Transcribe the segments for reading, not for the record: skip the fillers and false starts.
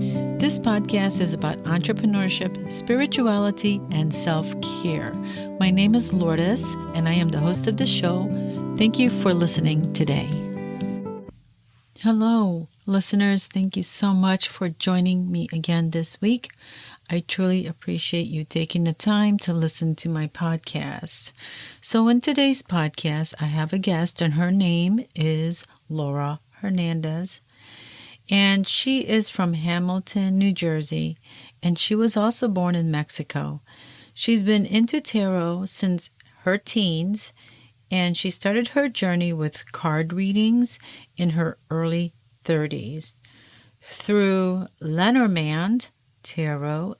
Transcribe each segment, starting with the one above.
This podcast is about entrepreneurship, spirituality, and self-care. My name is Lourdes, and I am the host of the show. Thank you for listening today. Hello, listeners. Thank you so much for joining me again this week. I truly appreciate you taking the time to listen to my podcast. So in today's podcast, I have a guest, and her name is Laura Hernandez. And she is from Hamilton, New Jersey, and she was also born in Mexico. She's been into tarot since her teens, and she started her journey with card readings in her early 30s. Through Lenormand Tarot,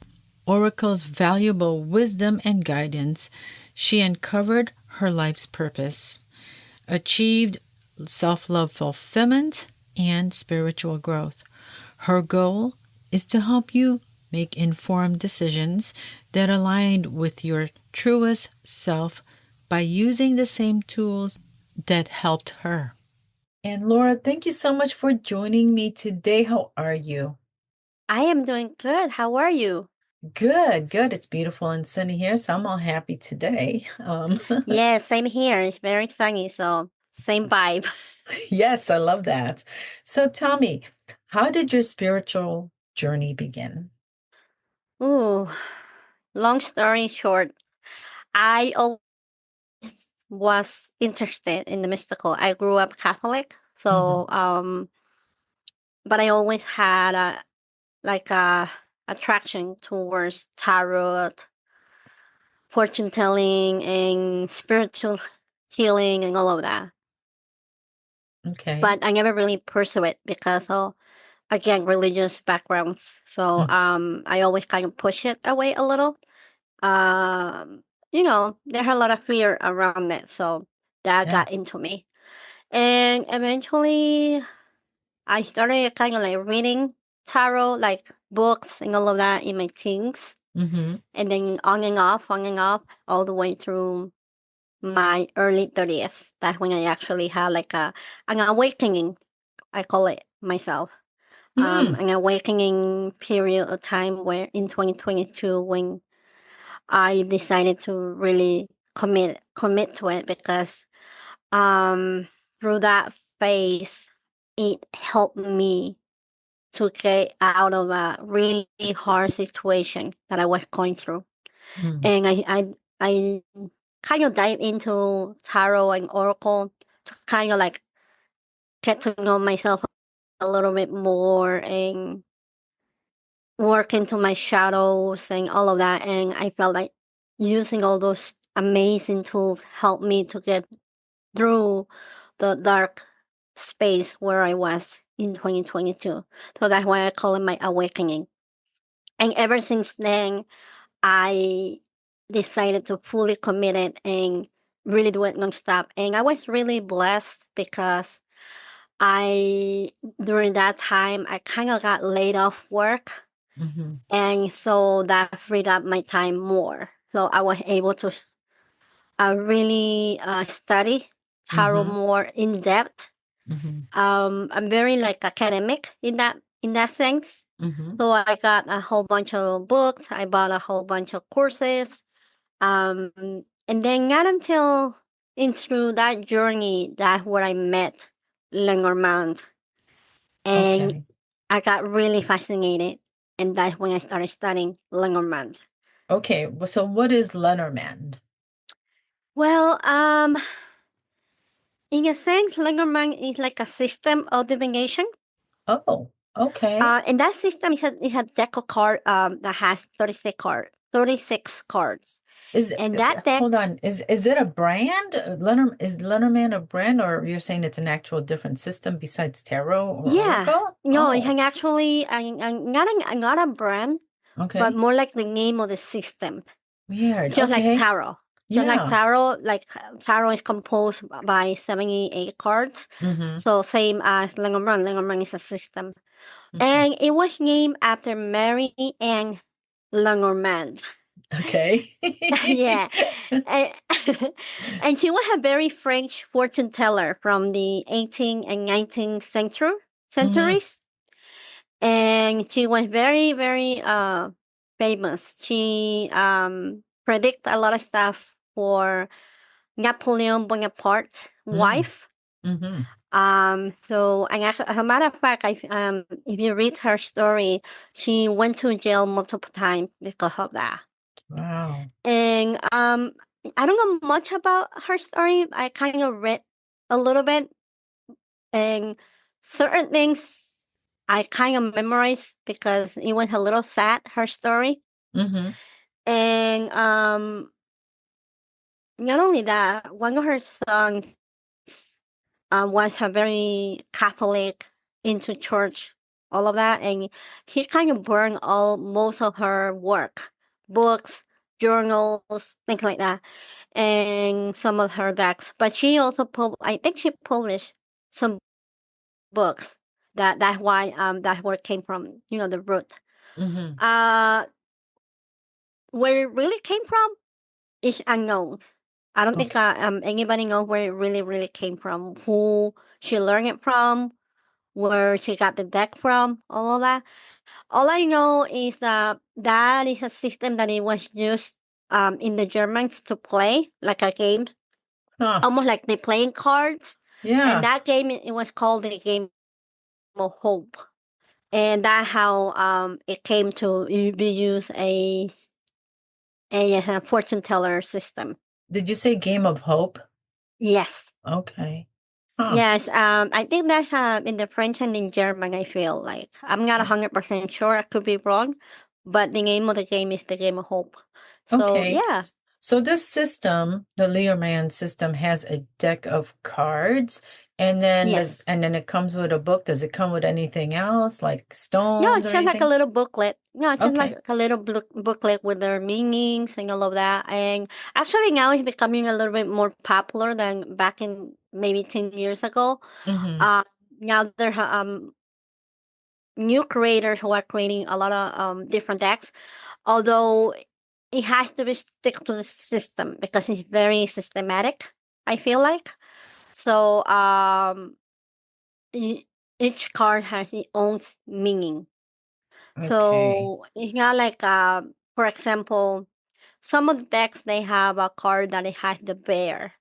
Oracle's valuable wisdom and guidance, she uncovered her life's purpose, achieved self-love fulfillment, and spiritual growth. Her goal is to help you make informed decisions that align with your truest self by using the same tools that helped her. And Laura, thank you so much for joining me today. How are you? I am doing good. How are you? Good, good. It's beautiful and sunny here, so I'm all happy today. Yeah, same here. It's very sunny, so same vibe. Yes, I love that. So tell me, how did your spiritual journey begin? Ooh, long story short, I always was interested in the mystical. I grew up Catholic, Mhm. but I always had a attraction towards tarot, fortune telling, and spiritual healing, and all of that. Okay. But I never really pursued it because of, again, religious backgrounds. So Mm. I always kind of push it away a little. There had a lot of fear around it, so that Yeah. got into me. And eventually I started kind of like reading tarot, like books and all of that in my teens. Mhm. And then on and off, all the way through my early 30s. That's when I actually had like an awakening, I call it myself. Mm. An awakening period of time where in 2022 when I decided to really commit to it because through that phase it helped me to get out of a really hard situation that I was going through. Mm. And I kind of dive into tarot and oracle to kind of like get to know myself a little bit more and work into my shadows and all of that. And I felt like using all those amazing tools helped me to get through the dark space where I was in 2022. So that's why I call it my awakening. And ever since then, I decided to fully commit it and really do it nonstop. And I was really blessed because I, during that time, I kind of got laid off work. Mhm. And so that freed up my time more. So I was able to really study tarot Mhm. more in depth. Mhm. I'm very like academic in that sense. Mhm. So I got a whole bunch of books. I bought a whole bunch of courses. Um, and then not until in through that journey that where I met Lenormand, and Okay. I got really fascinated. And that's when I started studying Lenormand. Okay. So what is Lenormand? Well, in a sense, Lenormand is like a system of divination. Oh, okay. And that system is a deck of card that has 36 cards. And that deck, Hold on. Is it a brand? Is Lenormand a brand, or you're saying it's an actual different system besides tarot or yeah, oracle? no, it Oh, can actually not a brand, but okay. more like the name of the system. Weird. Just like Okay. tarot. Just like Yeah. tarot, tarot is composed by 78 cards. Mm-hmm. So same as Lenormand. Lenormand is a system. Mm-hmm. And it was named after Mary Anne Lenormand. Okay. Yeah. And, and she was a very French fortune teller from the 18th and 19th Mm-hmm. centuries. and she was very, very famous. She predict a lot of stuff for Napoleon Bonaparte's Mm. wife. Mm-hmm. So, and actually, as a matter of fact, if you read her story, she went to jail multiple times because of that. Wow. And I don't know much about her story. I kind of read a little bit, and certain things I kind of memorized because it was a little sad, her story. Mm-hmm. And not only that, one of her sons was a very Catholic, into church, all of that, and he kind of burned all most of her work, books, journals, things like that, and some of her decks. But she also I think she published some books. That's why that where it came from. You know, the root. Mm-hmm. Uh, where it really came from is unknown. I don't think Okay. anybody knows where it really came from. Who she learned it from, where she got the deck from, all of that. All I know is that that is a system that it was used in the Germans to play like a game, Huh. almost like they playing cards. And Yeah. that game it was called the game of hope. And that how it came to be used a fortune teller system. Did you say Game of Hope? Yes. Okay. Huh. Yes, I think that's in the French and in German. I feel like I'm not 100% sure. I could be wrong, but the name of the game is the Game of Hope. So Okay. yeah, So this system, the Lenormand system, has a deck of cards, yes. and then it comes with a book. Does it come with anything else, like No, stones it's or just like a anything? little booklet. No, it's just like Okay. a little booklet with their meanings and all of that. And actually, now it's becoming a little bit more popular than back in maybe 10 years ago. Mm-hmm. Uh, Now there are new creators who are creating a lot of different decks. Although it has to be stick to the system because it's very systematic. I feel like so. E- each card has its own meaning. Okay. So it's not like, for example, some of the decks they have a card that it has the bear,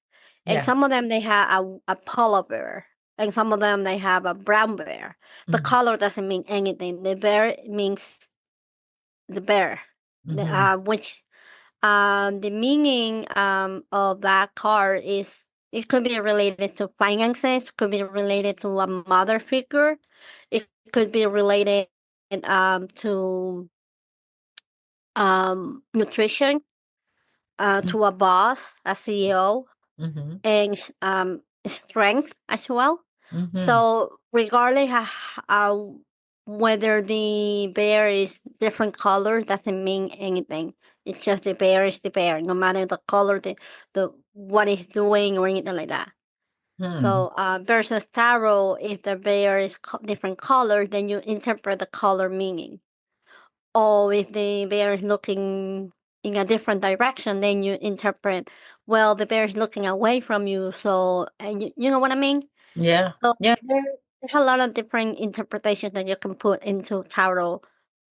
and Yeah. some of them they have a polar bear, and some of them they have a brown bear. The Mm-hmm. color doesn't mean anything. The bear means the bear, Mm-hmm. which the meaning of that card is it could be related to finances, could be related to a mother figure, it could be related to nutrition, to a boss, a CEO, Mm-hmm. and strength as well. Mm-hmm. So regardless whether the bear is different color doesn't mean anything. It's just the bear is the bear, no matter the color, the what it's doing or anything like that. Hmm. So versus tarot, if the bear is different color, then you interpret the color meaning. Or if the bear is looking in a different direction, then you interpret, well, the bear is looking away from you. So, and you know what I mean? Yeah. So Yeah. there's a lot of different interpretations that you can put into tarot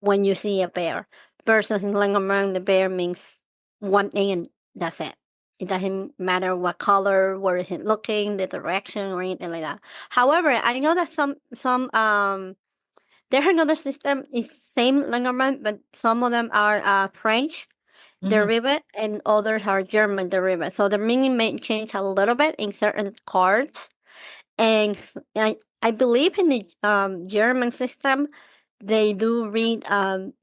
when you see a bear. Versus in Lenormand, the bear means one thing and that's it. It doesn't matter what color, where is it looking, the direction, or anything like that. However, I know that some there's another system is same Lenormand, but some of them are French Mm-hmm. derivative and others are German derivative. So the meaning may change a little bit in certain cards. And I believe in the German system, they do read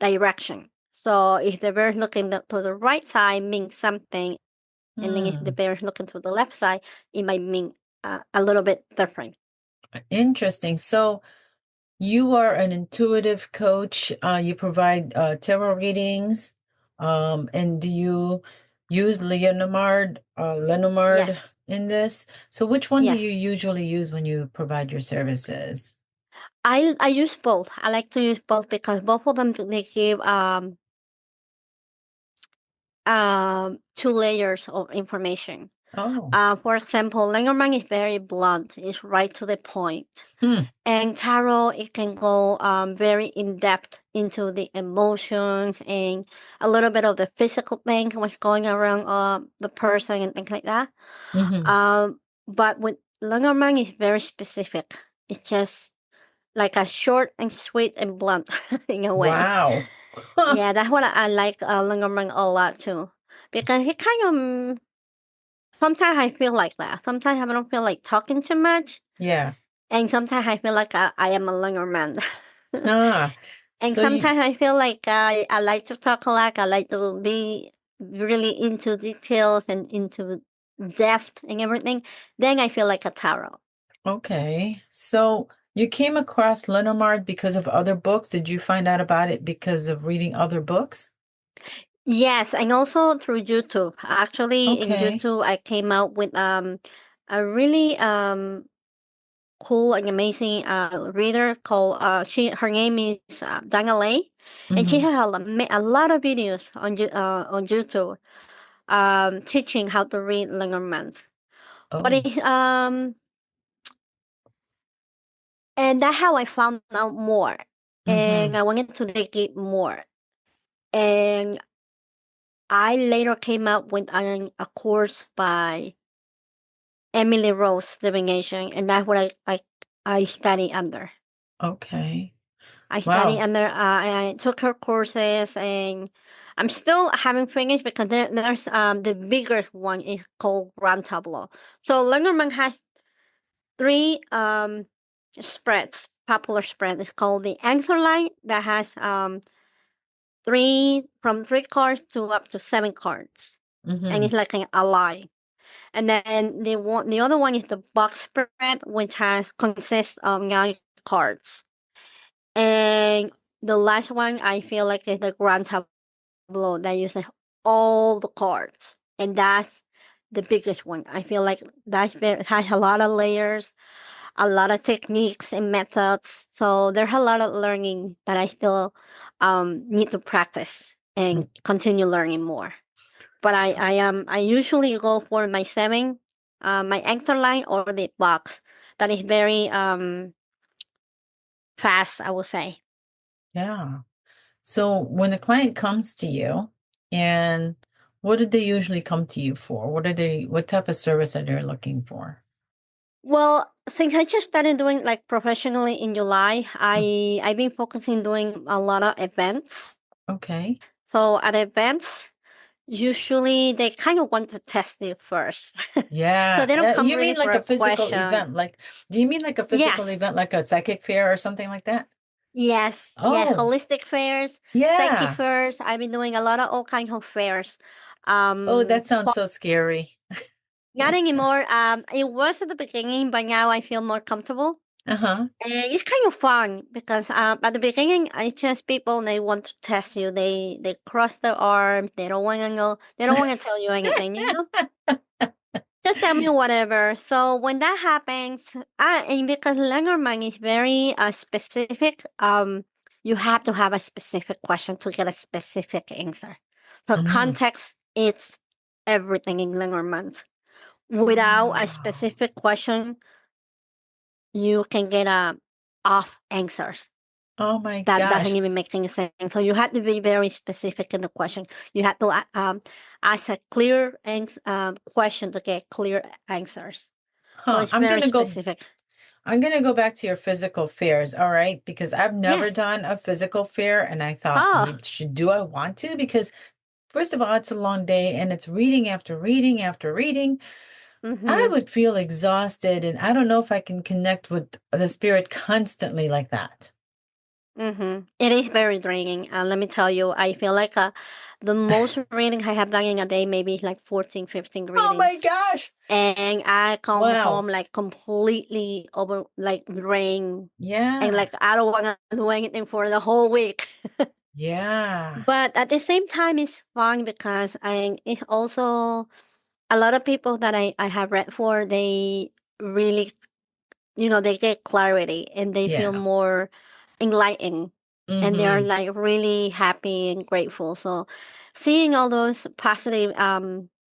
direction. So if the bear is looking to the right side, means something, and then if the Hmm. bear is looking to the left side, it might mean a little bit different. Interesting. So you are an intuitive coach. You provide tarot readings. And do you use Lenormand Yes, in this? So which one do you yes. usually use when you provide your services? I use both. I like to use both because both of them they give two layers of information. Oh. For example, Lenormand is very blunt. It's right to the point. Hmm. And tarot, it can go very in depth into the emotions and a little bit of the physical thing, what's going around the person and things like that. Mm-hmm. But with Lenormand, it's very specific. It's just like a short and sweet and blunt in a way. Wow. Huh. Yeah, that's what I like Lenormand a lot too, because he kind of sometimes I feel like that. Sometimes I don't feel like talking too much, Yeah. and sometimes I feel like I am a Lenormand. Ah. And So you sometimes I feel like I like to talk a lot. I like to be really into details and into depth and everything. Then I feel like a tarot. okay. So you came across Lenormand because of other books. Did you find out about it because of reading other books? Yes, and also through YouTube. Actually, in Okay. YouTube, I came out with a really cool and amazing reader called her name is Dana Lay, and she Mm-hmm. has a lot of videos on YouTube teaching how to read Lenormand. But Oh. and that's how I found out more, and Mm-hmm. I wanted to dig it more. And I later came up with a course by Emily Rose Divination, and that's what I study under. Okay. I study Wow. under. I took her courses, and I'm still haven't finished because there's the bigger one is called Grand Tableau. So Lenormand has three spreads, popular spread. It's called the anchor line that has three cards to up to seven cards, and Mm-hmm. it's like a line. And then the other one is the box spread, which has consists of nine cards. And the last one I feel like is the grand tableau that uses all the cards, and that's the biggest one. I feel like has a lot of layers, a lot of techniques and methods. So there's a lot of learning that I still need to practice and continue learning more. But So, I usually go for my seven, my anchor line or the box. That is very fast, I would say. yeah. So when a client comes to you, and what do they usually come to you for? What type of service are they looking for? Well, since I just started doing like professionally in July, Mm. I've been focusing doing a lot of events. Okay. So at events, usually they kind of want to test you first. So Yeah. they don't come You really mean for like a a physical question. event? Do you mean like a physical Yes. event, like a psychic fair or something like that? Yes. Yeah. Oh, Holistic fairs, psyche yeah. fairs. I've been doing a lot of all kinds of fairs. Oh, that sounds Fun. so scary. Not anymore. It was at the beginning, but now I feel more comfortable. Uh-huh. And it's kind of fun because at the beginning, I just people they want to test you. They cross their arms. They don't want to know. They don't want to tell you anything. Just tell me whatever. So when that happens, and because Lenormand is very specific, you have to have a specific question to get a specific answer. So Mm. context is everything in Lenormand. Without a Oh. specific question, you can get off answers. Oh my That doesn't gosh. even make any sense. So you have to be very specific in the question. You have to ask a clear question to get clear answers. So Huh. it's very specific. I'm gonna go back to your physical fairs, all right? Because I've never Yes. done a physical fair, and I thought, Oh. maybe should do I want to? Because first of all, it's a long day and it's reading after reading after reading. I Mm-hmm. would feel exhausted, and I don't know if I can connect with the spirit constantly like that. Mm-hmm. It is very draining. Let me tell you, I feel like the most reading I have done in a day maybe is like 14, 15 Oh my readings. gosh. And I come home Wow. like completely over, like drained, and Yeah. like I don't want to do anything for the whole week. Yeah. But at the same time, it's fun because it also a lot of people that I have read for, they really, they get clarity and they feel Yeah. more enlightened, and they're Mm-hmm. like really happy and grateful. So seeing all those positive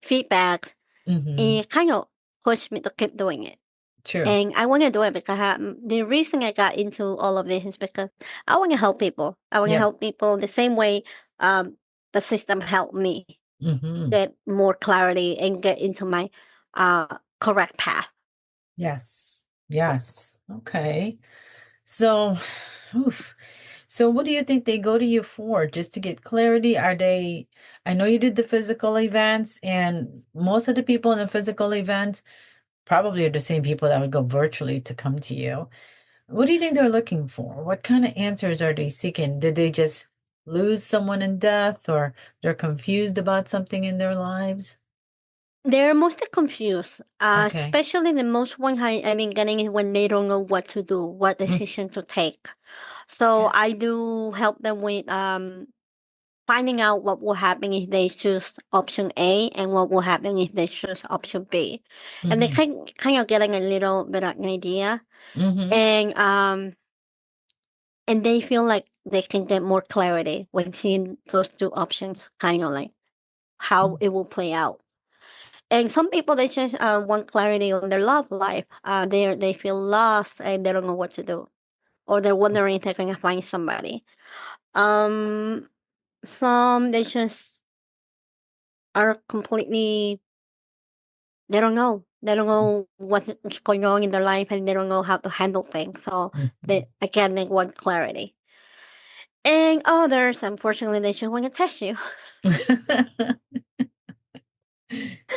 feedbacks, Mm-hmm. it kind of pushed me to keep doing it. True. And I want to do it because the reason I got into all of this is because I want to help people. I want to Yep. help people the same way um, the system helped me Mm-hmm. get more clarity and get into my correct path. Yes. Yes. Okay. So, oof. So what do you think they go to you for? Just to get clarity? Are they, I know you did the physical events, and most of the people in the physical events probably are the same people that would go virtually to come to you. What do you think they're looking for? What kind of answers are they seeking? Did they just lose someone in death, or they're confused about something in their lives? They're mostly confused, Okay. especially the most one I've been getting is when they don't know what to do, what Mm, decision to take. So yeah. I do help them with finding out what will happen if they choose option A and what will happen if they choose option B. And they Mm-hmm. kind of getting a little bit of an idea. Mm-hmm. And and they feel like they can get more clarity when seeing those two options, kind of like how it will play out. And some people they just want clarity on their love life. They feel lost and they don't know what to do, or they're wondering if they're gonna find somebody. Um, some they just are completely they don't know. They don't know what's going on in their life, and they don't know how to handle things. So Mm-hmm. they again they want clarity. And others, unfortunately, they just want to test you.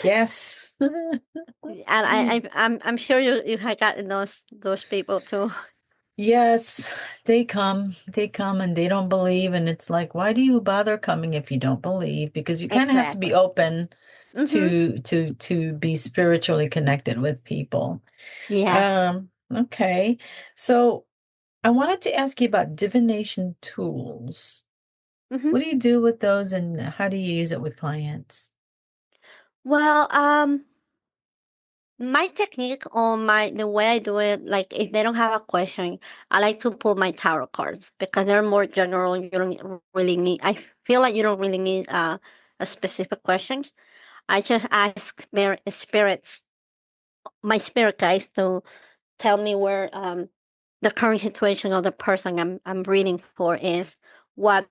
Yes. And I'm sure you have gotten those people too. Yes, they come and they don't believe. And it's like, why do you bother coming if you don't believe? Because you kind of have to be Exactly. open Mm-hmm. to be spiritually connected with people. Yes. Okay. So I wanted to ask you about divination tools. Mm-hmm. What do you do with those, and how do you use it with clients? Well, my technique on the way I do it, like if they don't have a question, I like to pull my tarot cards because they're more general. You don't really need. I feel like you don't really need a specific questions. I just ask spirits, my spirit guides, to tell me where the current situation of the person I'm reading for is, what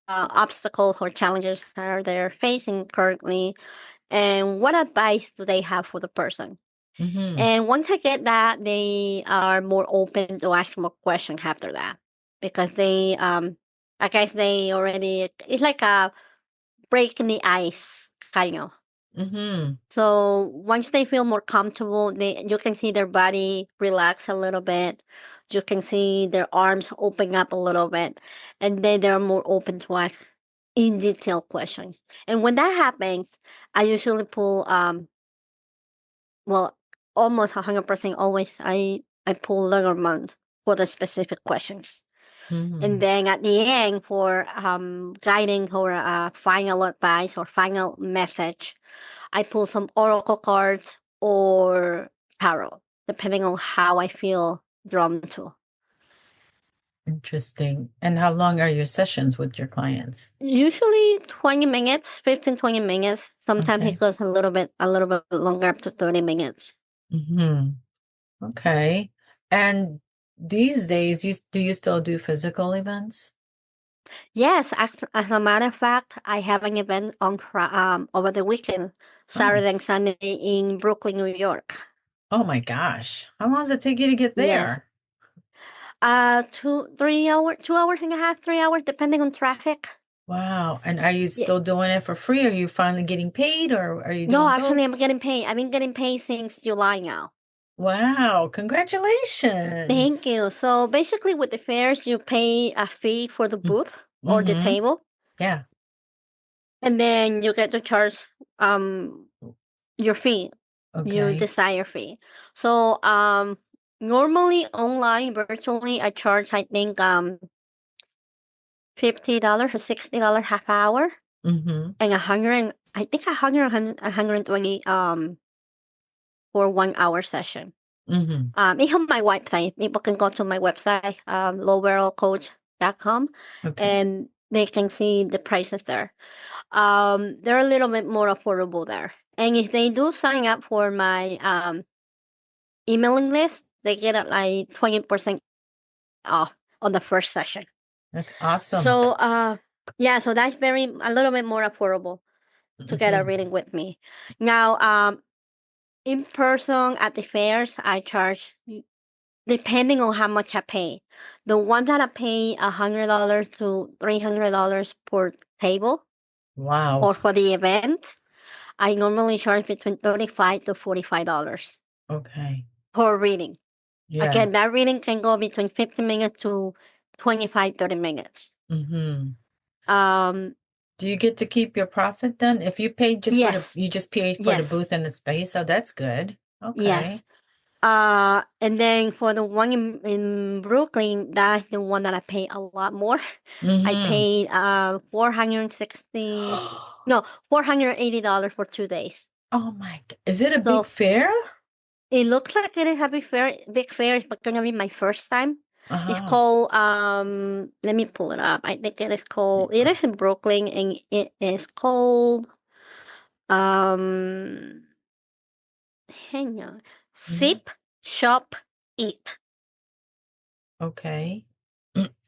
obstacles or challenges are they facing currently, and what advice do they have for the person. Mm-hmm. And once I get that, they are more open to ask more questions after that because they, I guess they already, it's like a break in the ice, kind of. Mm-hmm. So once they feel more comfortable, you can see their body relax a little bit. You can see their arms open up a little bit, and then they're more open to ask in detail questions. And when that happens, I usually pull well, almost 100% always I pull Lenormand for the specific questions. And Mm-hmm. then at the end for guiding or final advice or final message, I pull some oracle cards or tarot, depending on how I feel drawn to. Interesting. And how long are your sessions with your clients? Usually 20 minutes, 15, 20 minutes. Sometimes it Okay. goes a little bit longer, up to 30 minutes. Mm-hmm. Okay. And these days, do you still do physical events? Yes, as a matter of fact, I have an event on over the weekend, Oh, Saturday and Sunday in Brooklyn, New York. oh my gosh. How long does it take you to get Yes, there? 2 3 hours, 2 hours and a half, 3 hours, depending on traffic. Wow. And are you Yeah. still doing it for free? Are you finally getting paid, or are you No, doing actually, both? I'm getting paid. I've been getting paid since July now. Wow. Thank Congratulations. you. So basically, with the fairs, you pay a fee for the booth or the Mm-hmm. table, Yeah. and then you get to charge um your fee. You Okay. decide your fee. So normally online, virtually, I charge I think $50 or $60 half hour, Mm-hmm. and I think 120 for 1 hour session. Mm-hmm. It's on my website. People can go to my website, lowbarrelcoach.com, Okay. and they can see the prices there. They're a little bit more affordable there. And if they do sign up for my emailing list, they get like 20% off on the first session. That's awesome. So yeah, so that's very a little bit more affordable to get a Mhm. reading with me. Now in person at the fairs, I charge depending on how much I pay. The one that I pay $100 to $300 per table Wow. or for the event, I normally charge between $35 to $45 Okay. per reading. Yeah. Again, that reading can go between 15 minutes to 25-30 minutes. Mm-hmm. Um, Do you get to keep your profit then? If you pay just for yes, you just pay for the yes, booth and the space, so that's good. yes. Okay. And then for the one in Brooklyn, that's the one that I pay a lot more. I Mm-hmm. paid 460, no, $480 for 2 days. Oh my Is it a big So fair? it looks like it is a big fair. It's gonna be my first time. It's Uh-huh. called let me pull it up. I think it is called, it is in Brooklyn, and it is called um hang on. Mhm. Sip, Shop, Eat. Okay.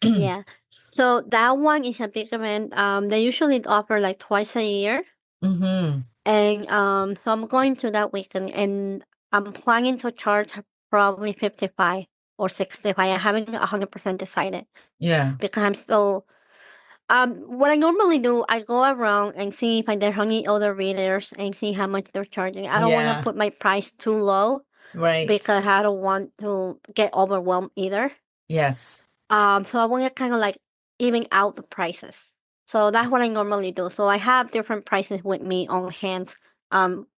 Yeah. So that one is a big event. They usually offer like twice a year. Mm-hmm. And so I'm going to that weekend, and I'm planning to charge probably 55 or 65. I haven't 100% decided Yeah. because I'm still what I normally do, I go around and see if there are any other readers and see how much they're charging. I don't want to Yeah. put my price too low Right. because I don't want to get overwhelmed either. Yes. So I want to kind of like even out the prices. So that's what I normally do. So I have different prices with me on hand.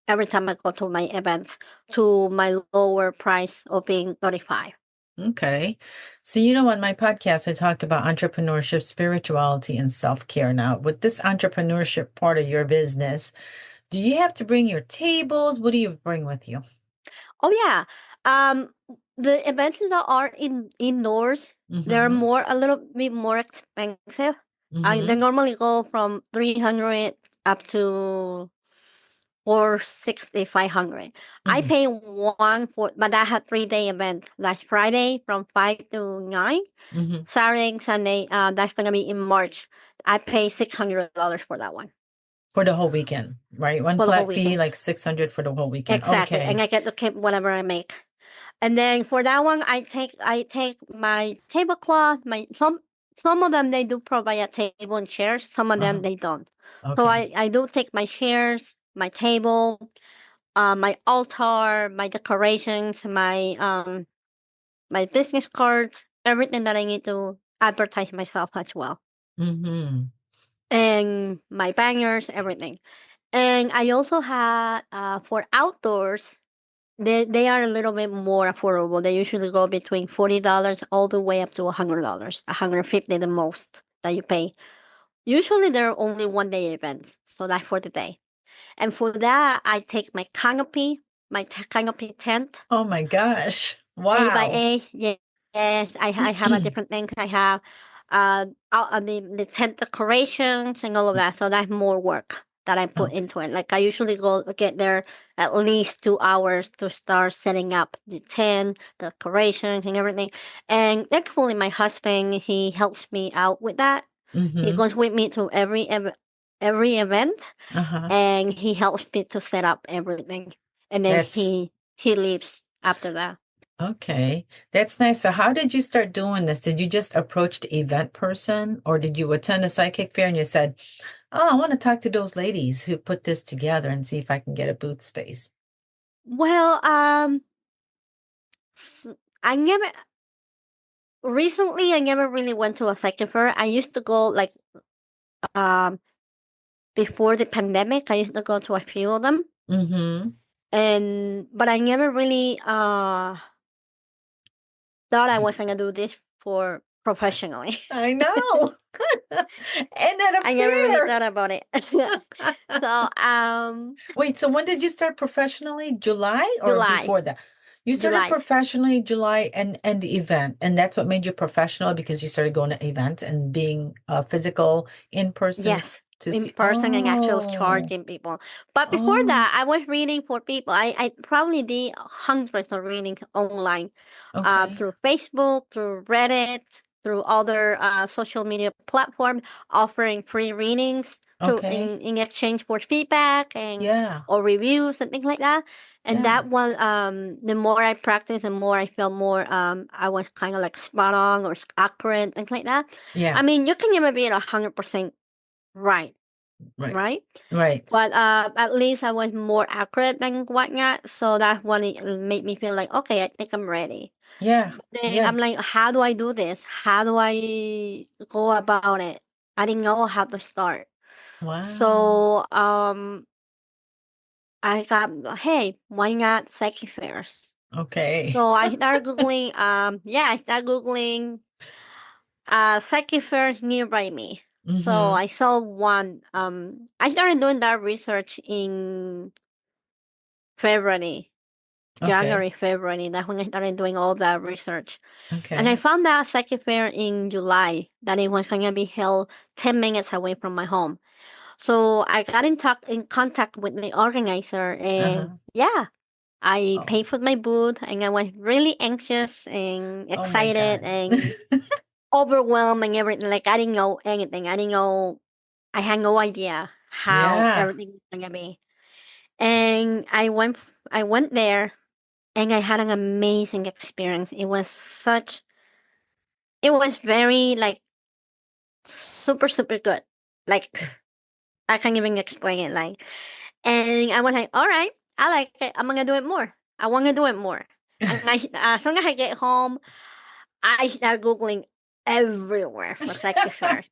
Every time I go to my events, to my lower price of being 35. Okay. So, on my podcast, I talk about entrepreneurship, spirituality, and self-care. Now, with this entrepreneurship part of your business, do you have to bring your tables? What do you bring with you? Oh yeah. The events that are indoors, they're Mm-hmm. more a little bit more expensive. They Mm-hmm. normally go from 300 up to 460, 500. I Mm-hmm. pay one for, but I had 3 day event. Last Friday from 5 to 9. Mm-hmm. Saturday and Sunday. That's gonna be in March. I pay $600 for that one For the whole weekend, right? One for the whole flat fee, weekend. like 600 for the whole weekend. Exactly, and Okay. I get to keep whatever I make. And then for that one, I take my tablecloth. Some of them they do provide a table and chairs. Some of them Uh-huh. they don't. So Okay. I do take my chairs, my table, my altar, my decorations, my business cards, everything that I need to advertise myself as well, Mm-hmm. and my banners, everything. And I also had for outdoors. They are a little bit more affordable. They usually go between $40 all the way up to $100, 150 the most that you pay. Usually they're only 1 day events, so that's for the day. And for that, I take my canopy, canopy tent, Oh my gosh. 8 by Wow. 8. Yes, I have a different thing. I have the tent decorations and all of that. So that's more work that I put Okay. into it. Like I usually go get there at least 2 hours to start setting up the tent, decorations, and everything. And thankfully, my husband he helps me out with that. He Mm-hmm. goes with me to every event, Uh-huh. and he helps me to set up everything. And then That's he leaves after that. okay. That's nice. So how did you start doing this? Did you just approach the event person or did you attend a psychic fair and you said, "Oh, I want to talk to those ladies who put this together and see if I can get a booth space." Well, I never recently. I never really went to a psychic fair. I used to go like um before the pandemic. I used to go to a few of them, Mm-hmm. and but I never really thought I was gonna do this for professionally. I know. And at a I never really fair. thought about it. So Wait, so when did you start professionally? July or July, before that? You started July. professionally July and the event, and that's what made you professional because you started going to events and being physical in person Yes, To in see. person and actually Oh, charging people. But before oh, that, I was reading for people. I probably did hundreds of readings online, okay. through Facebook, through Reddit, through other social media platforms, offering free readings Okay. in exchange for feedback and Yeah. or reviews and things like that. And that one, Yes. the more I practiced, the more I felt more I was kind of like spot on or accurate, things like that. I Yeah. mean, you can never be at 100% right, Right. right? Right. But at least I was more accurate than whatnot. So that's when it made me feel like, okay, I think I'm ready. Yeah. But then Yeah. I'm like, how do I do this? How do I go about it? I didn't know how to start. Wow. So I got, hey, why not psychic fairs? Okay. So I started Googling, I started Googling psychic fairs nearby me. So Mm-hmm. I saw one. I started doing that research in February, Okay. January, February. That's when I started doing all that research. And I Okay. found that psychic fair in July that it was going to be held 10 minutes away from my home. So I got in contact with the organizer, and Uh-huh. yeah, I Oh. paid for my booth, and I was really anxious and Oh my excited God. and overwhelmed and everything. Like I didn't know anything. I didn't know. I had no idea how Yeah. everything was gonna be. And I went there, and I had an amazing experience. It was very like super super good. Like I can't even explain it. Like, and I was like, all right, I like it. I'm gonna do it more. I want to do it more. And as soon as I get home, I start googling everywhere for psychic fairs,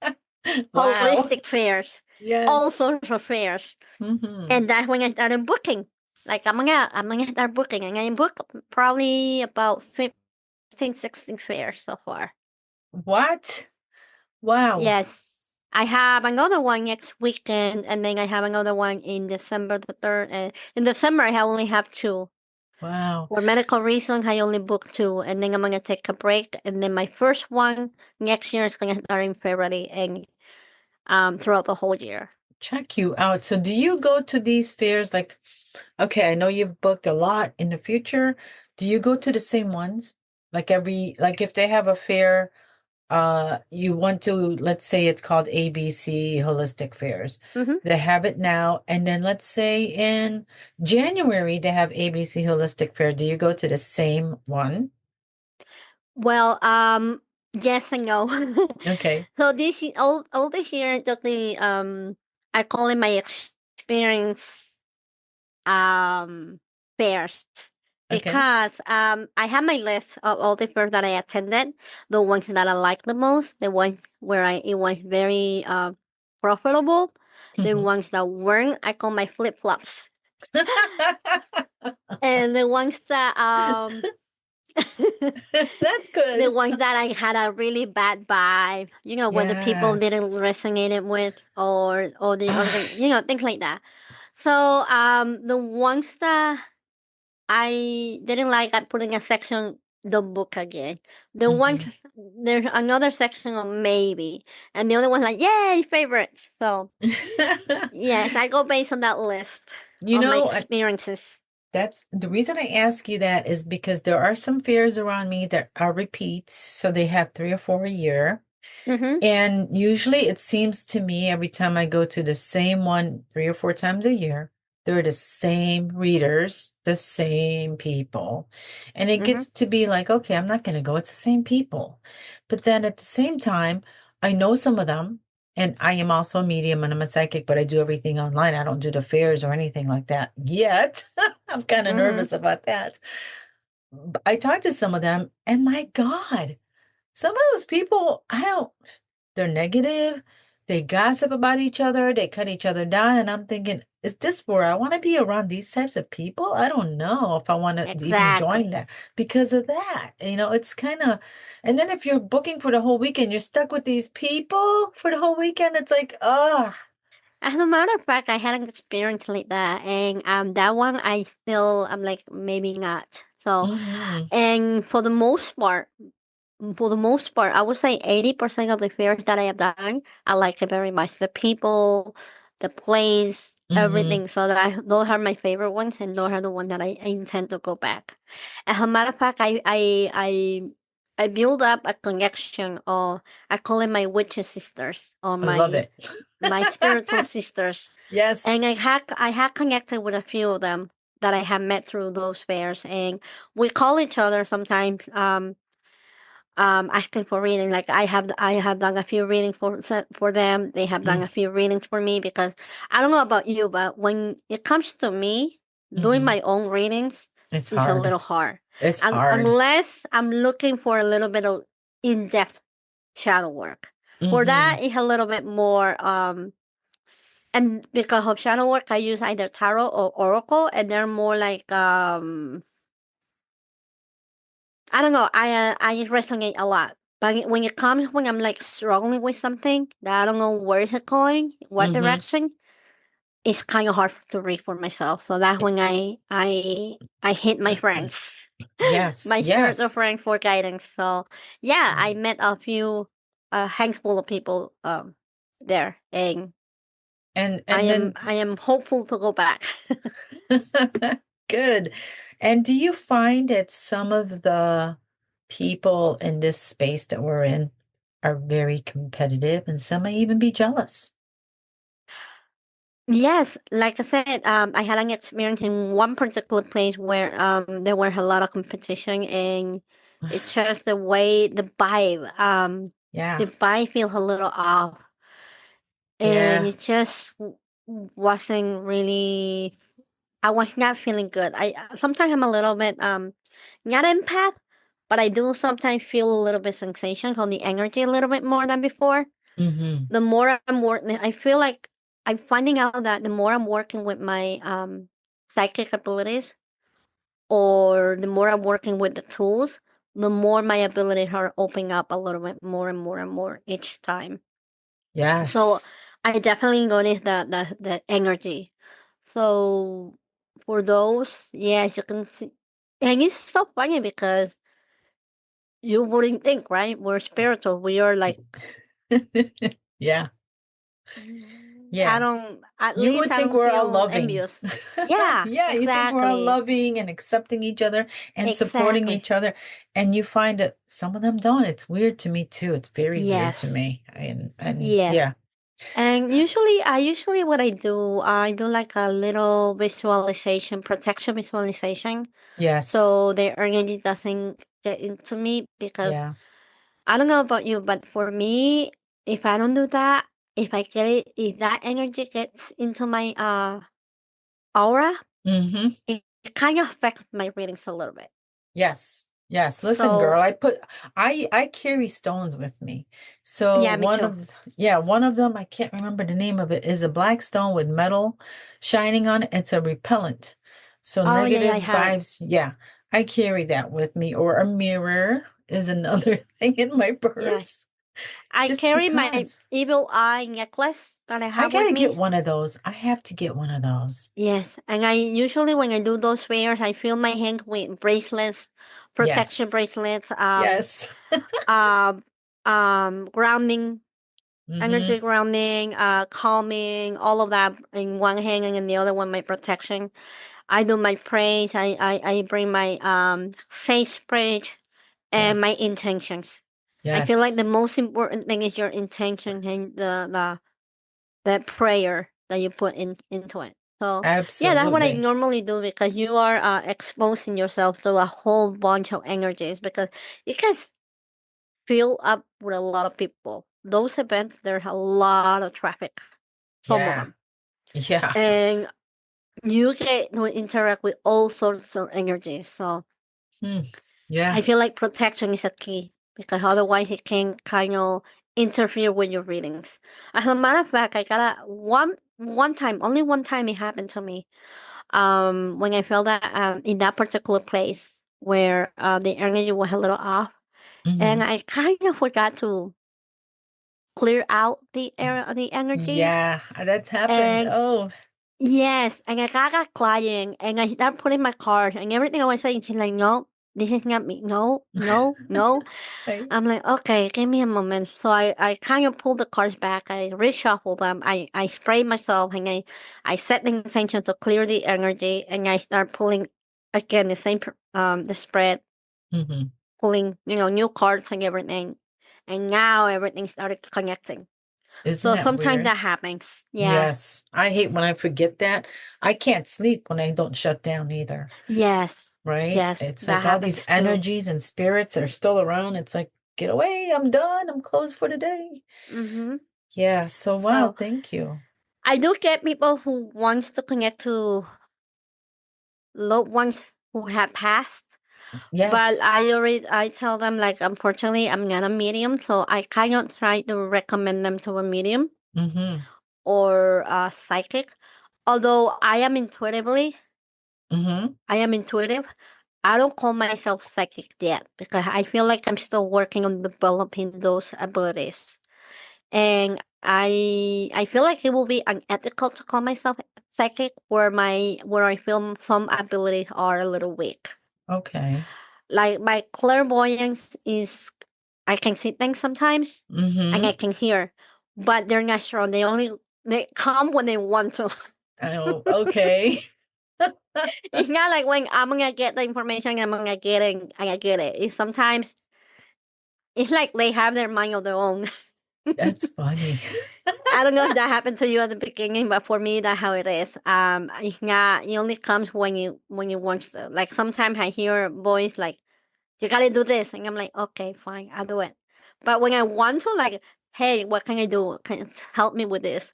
Wow. holistic fairs, all Yes. sorts of fairs. Mm-hmm. And that's when I started booking. Like I'm gonna start booking, and I booked probably about 15, 16 fairs so far. What? Wow. Yes, I have another one next weekend, and then I have another one in December the 3rd. And in December, I only have two. Wow. For medical reasons, I only booked two, and then I'm gonna take a break. And then my first one next year is gonna start in February and throughout the whole year. Check you out. So do you go to these fairs like, okay, I know you've booked a lot in the future. Do you go to the same ones? Like if they have a fair, you want to, let's say it's called ABC Holistic Fairs. Hmm. They have it now, and then let's say in January they have ABC Holistic Fair. Do you go to the same one? Well, yes and no. Okay. So all this year I took the I call it my experience fairs, Okay. because I have my list of all the fairs that I attended, the ones that I like the most, the ones where I it was very profitable, the Mhm. ones that weren't, I call my flip flops, and the ones that That's the good. ones that I had a really bad vibe, when the people didn't Yes. resonate it with, or the Ah, things like that. So the ones that I didn't like, I put in a section, the book again. The ones, mhm. there's another section of maybe, and the other one's like, yay, favorites. So yes, I go based on that list You of my know, experiences. that's the reason I ask you that is because there are some fairs around me that are repeats, so they have three or four a year. Mm-hmm. And usually it seems to me every time I go to the same one three or four times a year, they're the same readers, the same people. And it Mm-hmm. gets to be like, okay, I'm not going to go. It's the same people. But then at the same time, I know some of them, and I am also a medium and I'm a psychic, but I do everything online. I don't do the fairs or anything like that yet. I'm kind of Mm-hmm. nervous about that. But I talked to some of them, and my God. Some of those people, I don't, they're negative. They gossip about each other. They cut each other down. And I'm thinking, is this where I want to be around these types of people? I don't know if I want to even join Exactly. that because of that. It's kind of, and then if you're booking for the whole weekend, you're stuck with these people for the whole weekend. It's like, ugh. As a matter of fact, I had an experience like that, and that one I'm like maybe not. So, Hmm. and for the most part, for the most part, I would say 80% of the fairs that I have done, I like it very much. The people, the place, Mm-hmm. everything. So those are my favorite ones, and those are the ones that I intend to go back. As a matter of fact, I build up a connection, or I call it my witches sisters, or I love my it. my spiritual sisters, and Yes. I had connected with a few of them that I have met through those fairs, and we call each other sometimes. Asking for reading. Like I have done a few readings for them. They have done a few readings for me, because I don't know about you, but when it comes to me doing Mm-hmm. my own readings, It's it's a hard. little hard. It's hard. Unless I'm looking for a little bit of in-depth shadow work. For Mm-hmm. that, it's a little bit more. And because of shadow work, I use either tarot or oracle, and they're more like I don't know. I resonate a lot. But when it comes when I'm like struggling with something that I don't know where is it going, what Mm-hmm. direction, it's kind of hard to read for myself. So that's when I hit my friends, Yes, my spiritual yes. friend for guidance. So yeah, I met a few a handful of people there, and I And am then I am hopeful to go back. good. And do you find that some of the people in this space that we're in are very competitive and some may even be jealous? Yes, like I said, I had an experience in one particular place where there were a lot of competition, and it's just the Yeah, vibe feels a little off, and yeah. it just wasn't really. I was not feeling good. I sometimes I'm a little bit not empath, but I do sometimes feel a little bit sensation on the energy a little bit more than before. Mm-hmm. The more I'm working, I feel like I'm finding out that the more I'm working with my psychic abilities, or the more I'm working with the tools, the more my abilities are opening up a little bit more and more and more each time. So Yes. I definitely notice the energy. So for those, yes, you can see, and it's so funny because you wouldn't think, right? We're spiritual. We are like, Yeah, I yeah. don't. At You least would I think don't we're all feel loving. envious. Yeah, Yeah, you think we're all exactly, loving and accepting each other and supporting exactly. each other. And you find that some of them don't. It's weird to me too. It's very weird to Yes, me. And yeah. yes. And usually what I do like a little visualization, protection visualization, Yes. so the energy doesn't get into me, because Yeah. I don't know about you, but for me, if I don't do that, if that energy gets into my aura, Mm-hmm. it kind of affects my readings a little bit. Yes. Yes. Listen, girl, So I carry stones with me. So yeah, me too. one of them, I can't remember the name of it, is a black stone with metal shining on it. It's a repellent. So Oh yeah, yeah, I negative have it. vibes, yeah, I carry that with me. Or a mirror is another thing in my Yeah, purse. I Just carry my because. evil eye necklace that I I have with gotta get me. one of those. I have to get one of those. Yes, and I usually when I do those fairs, I fill my hand with bracelets, protection Yes. bracelets, Yes. um, grounding, Mm-hmm. energy grounding, calming, all of that in one hand, and in the other one my protection. I do my praise. I bring my sage spray and my Yes. intentions. I feel like the Yes. most important thing is your intention and the prayer that you put into it. So yeah, that's what I Absolutely. normally do, because you are exposing yourself to a whole bunch of energies, because it can fill up with a lot of people. Those events, there's a lot of traffic, some of Yeah. them, Yeah. and you get to interact with all sorts of energies. So Hmm. I Yeah. feel like protection is a key, because otherwise it can kind of interfere with your readings. As a matter of fact, I got a one time, only one time it happened to me. When I felt that in that particular place where the energy was a little off, Hmm. and I kind of forgot to clear out the energy, Yeah, that's happened. and Oh, yes, and I got crying, and I started putting my card and everything I was saying. She's like, no. this is not me. No, no, no. Right. I'm like, okay, give me a moment. So I kind of pull the cards back. I reshuffle them. I spray myself and I set the intention to clear the energy and I start pulling again the same, the spread, Hmm. pulling, new cards and everything. And now everything started connecting. Isn't So that sometimes weird? that happens. Yeah. Yes. I hate when I forget that. I can't sleep when I don't shut down either. Yes. Right? Yes. It's That like all these happens too. energies and spirits are still around. It's like, get away. I'm done. I'm closed for the day. Mm-hmm. Yeah. So, wow. So Thank you. I do get people who wants to connect to loved ones who have passed. But Yes. I tell them like unfortunately I'm not a medium, so I cannot try to recommend them to a medium Mm-hmm. or a psychic. Although Mm-hmm. I am intuitive. I don't call myself psychic yet because I feel like I'm still working on developing those abilities. And I feel like it will be unethical to call myself psychic where I feel some abilities are a little weak. Okay. Like my clairvoyance is I can see things sometimes and I Mm-hmm. can hear, but they're not sure. They come when they want to. Oh, okay. It's not like when I'm gonna get the information, I get it. It's sometimes it's like they have their mind of their own. That's funny. I don't know if that happened to you at the beginning, but for me, that's how it is. It's not. It only comes when you want to. Like sometimes I hear a voice like, "You gotta do this," and I'm like, "Okay, fine, I'll do it." But when I want to, like, "Hey, what can I do? Can you help me with this?"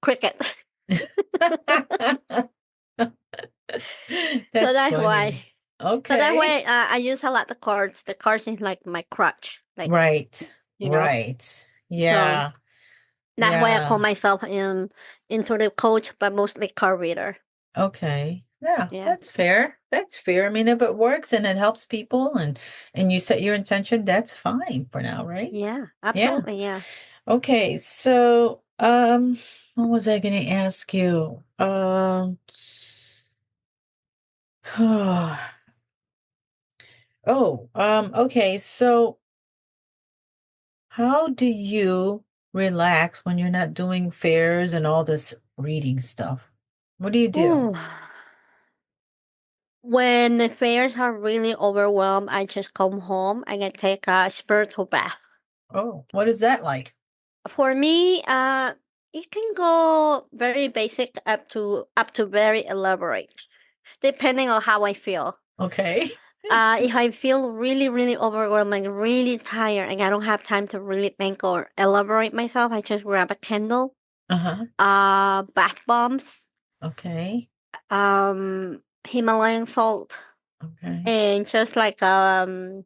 Cricket. so That's that's funny. why. So that Okay. way, I use a lot of cards. The cards is like my crutch, like Right. you know. Right. So Yeah. that's why I Yeah. call myself an intuitive coach, but mostly card reader. Okay. Yeah, Yeah. that's fair. That's fair. I mean, if it works and it helps people and you set your intention, that's fine for now, right? Yeah, Yeah. absolutely. Yeah. Okay. So, what was I going to ask you? Okay. So, how do you relax when you're not doing fairs and all this reading stuff? What do you do? Ooh. When the fairs are really overwhelmed, I just come home and I take a spiritual bath. Oh, what is that like? For me, it can go very basic up to very elaborate, depending on how I feel. Okay. If I feel really, really overwhelmed and really tired and I don't have time to really think or elaborate myself, I just grab a candle, Uh-huh. bath bombs, Okay. Himalayan salt, Okay. and just like those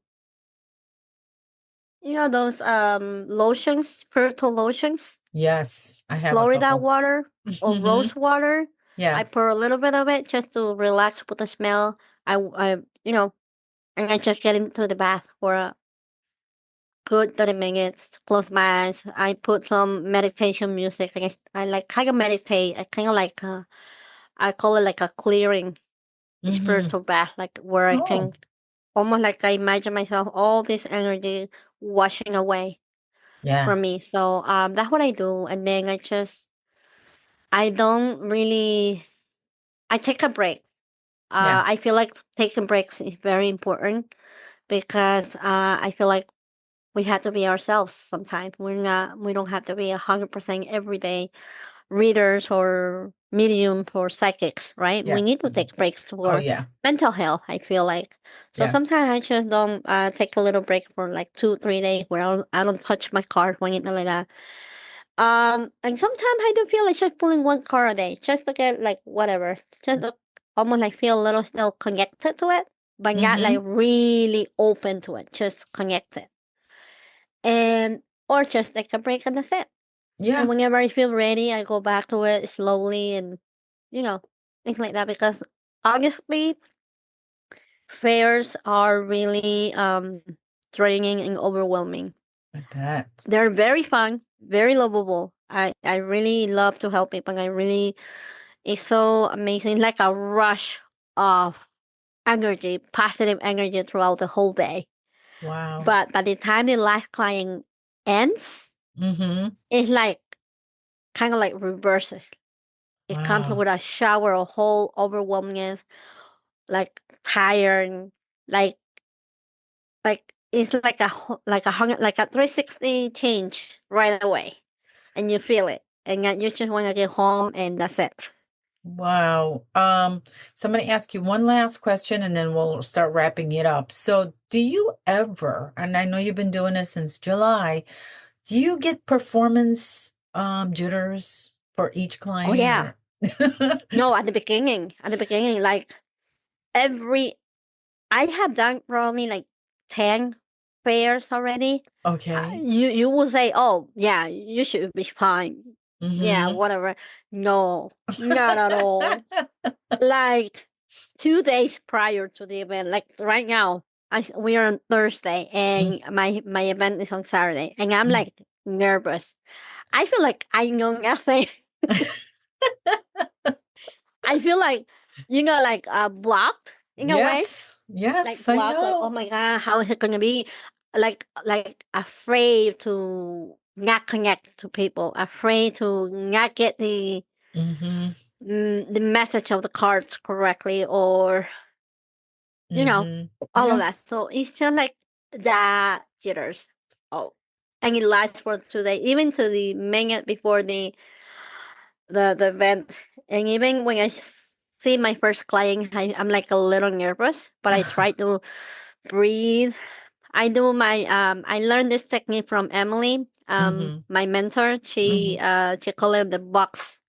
lotions, spiritual lotions, Yes, I have a Florida couple. water or Hmm. rose water. I Yeah. pour a little bit of it just to relax with the smell. I and I just get into the bath for a good 30 minutes, close my eyes. I put some meditation music. I like kind of meditate. I kind of like, I call it like a clearing Hmm. spiritual bath, like where I Oh, can almost like I imagine myself all this energy washing away yeah. from me. So that's what I do. And then I don't really, I take a break. Yeah. I feel like taking breaks is very important because I feel like we have to be ourselves sometimes. We don't have to be 100% everyday readers or mediums or psychics, right? We Yeah. need to take breaks Oh, for yeah. mental health, I feel like. So Yes. sometimes I just don't take a little break for like 2, 3 days where I don't touch my card or anything like that. And sometimes I do feel like just pulling one card a day just to get like whatever, just to almost like feel a little still connected to it, but not like Hmm. really open to it, just connected. And or just take a break and that's it. And Yeah. whenever I feel ready, I go back to it slowly and you know things like that. Because honestly, fairs are really draining and overwhelming. I bet. They're very fun, very lovable. I really love to help people. I really it's so amazing, like a rush of energy, positive energy throughout the whole day. Wow. But by the time the last client ends, Mm-hmm. it's like kind of like reverses. It comes Wow. with a shower of whole overwhelmingness, like tired, like it's like like a 360 change right away, and you feel it, and then you just want to get home, and that's it. Wow. So I'm going to ask you one last question and then we'll start wrapping it up. So, do you ever, and I know you've been doing this since July, do you get performance jitters for each Oh client yeah, or no, at the beginning, like every I have done probably like 10 fairs already. Okay. You will say, "Oh, yeah, you should be fine." Yeah, Mm-hmm. whatever. No, not at all. Like 2 days prior to the event, like right now, we are on Thursday, and my event is on Saturday, and I'm Mm-hmm. like nervous. I feel like I know nothing. I feel like like blocked in a way, Yes. like Yes, I blocked. Like, oh know. my god, how is it gonna be? Like afraid to not connect to people, afraid to not get Mm-hmm. the message of the cards correctly, or you know, Mm-hmm. all of Yeah. that. So it's just like that jitters. Oh, and it lasts for 2 days, even to the minute before the event. And even when I see my first client, I'm like a little nervous, but I try to breathe. I do my I learned this technique from Emily, Mm-hmm. my mentor. Mm-hmm. She called it the box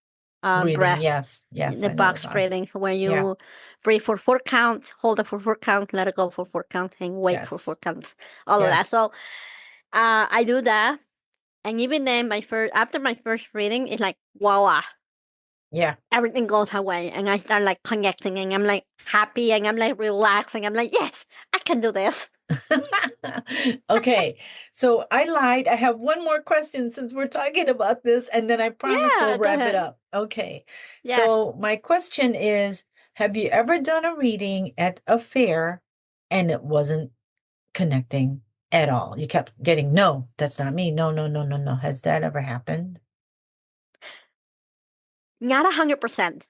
Breathing. breath, Yes. Yes, the I know the box box. breathing, where Yeah. you breathe for 4 counts, hold it for 4 counts, let it go for 4 counts, and wait for four Yes. counts. All of that. Yes. So I do that, and even then, my first after my first reading, it's like voila, Yeah. everything goes away, and I start like connecting, and I'm like happy, and I'm like relaxing. I'm like, yes, I can do this. Okay, so I lied. I have one more question since we're talking about this, and then I promise we'll Yeah, go wrap it ahead. up. Okay, Yes. so my question is, have you ever done a reading at a fair and it wasn't connecting at all? You kept getting, no, that's not me. No, no, no, no, no. Has that ever happened? Not 100%,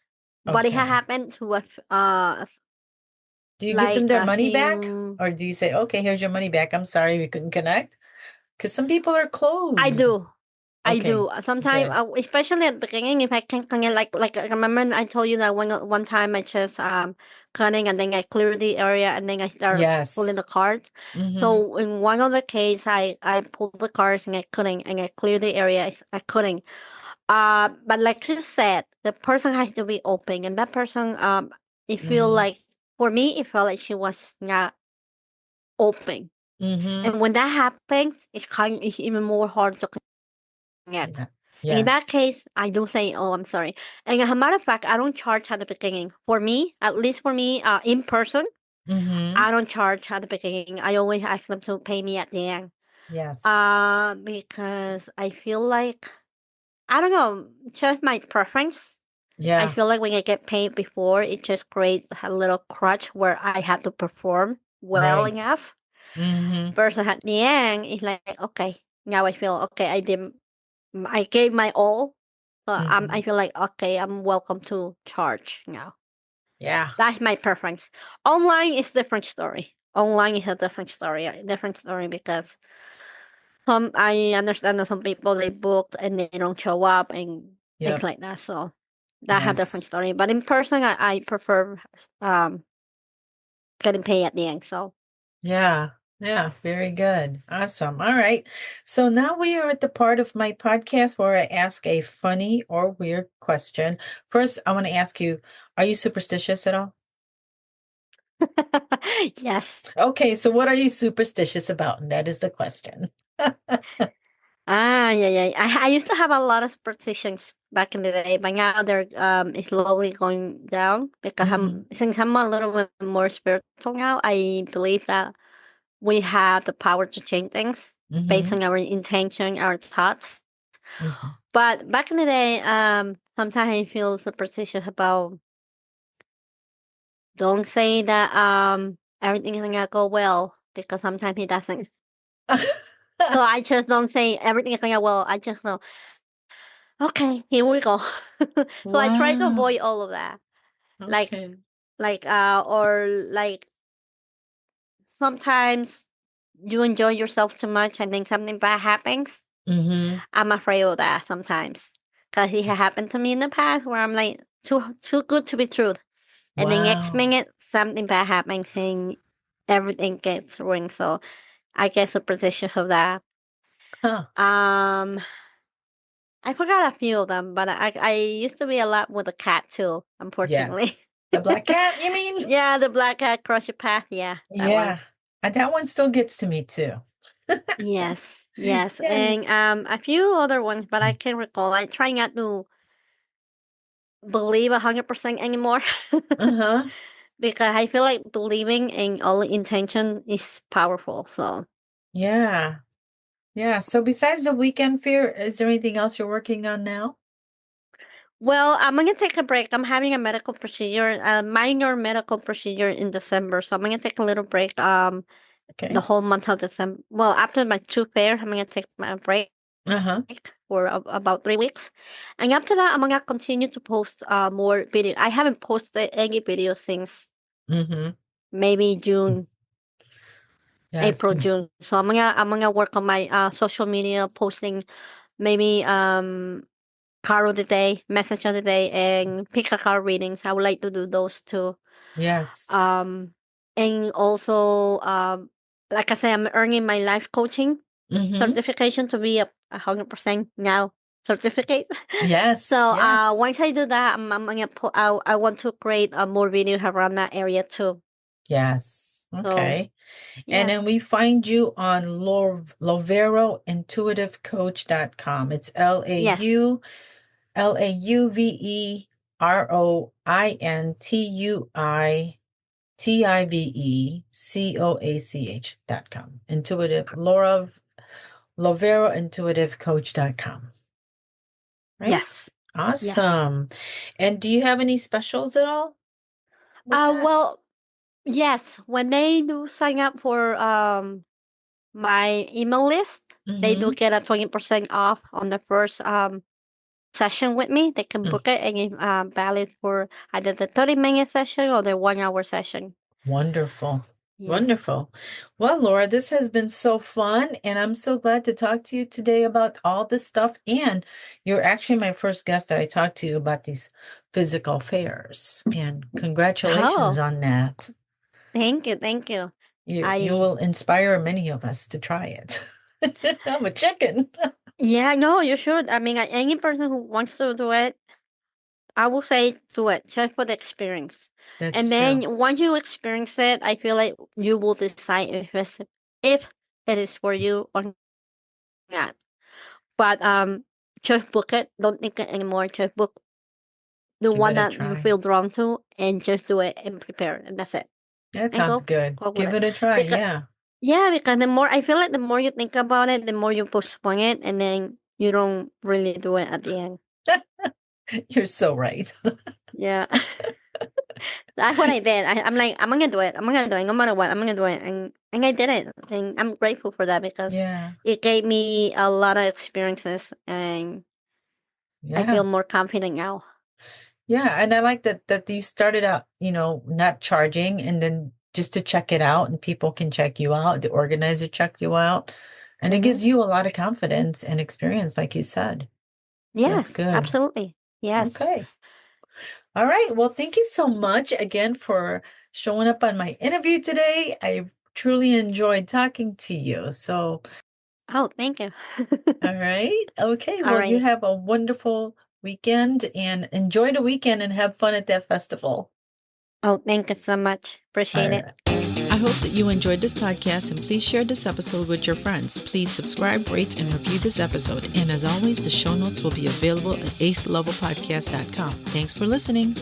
but it has Okay. happened to Do you give them like their a money back? few. Or do you say, okay, here's your money back. I'm sorry we couldn't connect? Because some people are I closed. do. I Okay, do. Sometimes, good. especially at the beginning, if I can connect, like I remember I told you that one time I just cutting, and then I clear the area, and then I start pulling the Yes. cards. Mm-hmm. So in one other case, I pulled the cards, and I couldn't, and I cleared the area. I couldn't. But like she said, the person has to be open, and that person it feel Mm-hmm. like, for me, it felt like she was not open. Mm-hmm. And when that happens, it's even more hard to connect. Yeah. And in that Yes. case, I do say, "Oh, I'm sorry." And as a matter of fact, I don't charge at the beginning. For me, at least for me, in person, Mm-hmm. I don't charge at the beginning. I always ask them to pay me at the end. Yes. Because I feel like, I don't know, just my preference. I Yeah. feel like when I get paid before, it just creates a little crutch where I have to perform well Right. enough. Mm-hmm. Versus at the end, it's like, okay, now I feel okay. I gave my all. Mm-hmm. I feel like, okay, I'm welcome to charge now. Yeah. That's my preference. Online is different story. Online is a different story. A different story because I understand that some people they booked and they don't show up and things Yep. like that. So that's a different Yes. story. But in person, I prefer um getting paid at the end. So Yeah. Yeah. Very good. Awesome. All right. So now we are at the part of my podcast where I ask a funny or weird question. First, I want to ask you, are you superstitious at all? yes. Okay, so what are you superstitious about? And that is the question. Yeah, yeah. I used to have a lot of superstitions back in the day, but now they're slowly going down because Mm-hmm. since I'm a little bit more spiritual now. I believe that we have the power to change things based Mm-hmm. on our intention, our thoughts. Mm-hmm. But back in the day, sometimes I feel superstitious about don't say that everything is gonna go well because sometimes it doesn't. So I just don't say everything is gonna go well. I just know, okay, here we go. So I try to Wow. avoid all of that. Like Okay. or like sometimes you enjoy yourself too much and then something bad happens. Mm-hmm. I'm afraid of that sometimes because it had happened to me in the past where I'm like too good to be true, and the next Wow. minute something bad happens and everything gets ruined. So I guess a position of that. Huh. Um, I forgot a few of them, but I used to be a lot with a cat too. Unfortunately, Yes. The black cat, you mean? yeah, the black cat cross your path. Yeah, that one. Yeah. That one still gets to me too. Yes, yes, Yeah. and a few other ones, but I can't recall. I try not to believe 100% anymore Uh-huh. because I feel like believing in all intention is powerful. So, Yeah. Yeah. So besides the weekend fair, is there anything else you're working on now? well, I'm gonna take a break. I'm having a medical procedure, a minor medical procedure in December, so I'm gonna take a little break. The Okay. whole month of December. Well, after my two fair, I'm gonna take my break Uh-huh. for about 3 weeks, and after that, I'm gonna continue to post more video. I haven't posted any videos since Mm-hmm. maybe June, Yeah, it's April, June. So I'm gonna work on my social media posting maybe card of the day, message of the day, and pick a card readings. I would like to do those too. yes. Um, and also like I said, I'm earning my life coaching Mm-hmm. certification to be a 100% now certificate. Yes. So Yes. once I do that, I'm gonna put. I want to create more videos around that area too. Yes. So Okay. And yeah, then we find you on loverointuitivecoach.com. It's yes, LauveroIntuitivecoach.com. Intuitive Laura loverointuitivecoach.com. Right? yes, yes. Awesome. And do you have any specials at all with that? Well, yes. When they do sign up for my email list, they do Mm-hmm. get a 20% off on the first session with me. They can book it and it's valid for either the 30-minute session or the 1 hour session. Wonderful. Yes. Wonderful. Well, Laura, this has been so fun, and I'm so glad to talk to you today about all this stuff. And you're actually my first guest that I talked to about these physical fairs. And congratulations Oh, on that. thank you, thank you. You I will inspire many of us to try it. I'm a chicken. Yeah, no, you should. I mean, any person who wants to do it, I will say do it just for the experience. That's And true. then once you experience it, I feel like you will decide if it is for you or not. But just book it. Don't think it anymore. Just book the Give one it a that you try. feel drawn to and just do it and prepare, and that's it. That And sounds go good. go with Give it. it a try. Because Yeah. yeah, because the more I feel like the more you think about it, the more you postpone it, and then you don't really do it at the end. You're so right. Yeah. That's what I did. I'm like, I'm gonna do it. I'm gonna do it no matter what. I'm gonna do it, and I did it. And I'm grateful for that because Yeah. it gave me a lot of experiences, and I feel Yeah. more confident now. Yeah, and I like that you started out, not charging and then just to check it out and people can check you out, the organizer checked you out, and it Hmm. gives you a lot of confidence and experience, like you said. That's Yes, good. absolutely. Yes. Okay. All right. Well, thank you so much again for showing up on my interview today. I truly enjoyed talking to you. So, Oh, thank you. all right. Okay. Well, you Alrighty. have a wonderful weekend and enjoy the weekend and have fun at that festival. Oh, thank you so much. All Appreciate it. right. I hope that you enjoyed this podcast and please share this episode with your friends. Please subscribe, rate, and review this episode. And as always, the show notes will be available at 8thlevelpodcast.com. Thanks for listening.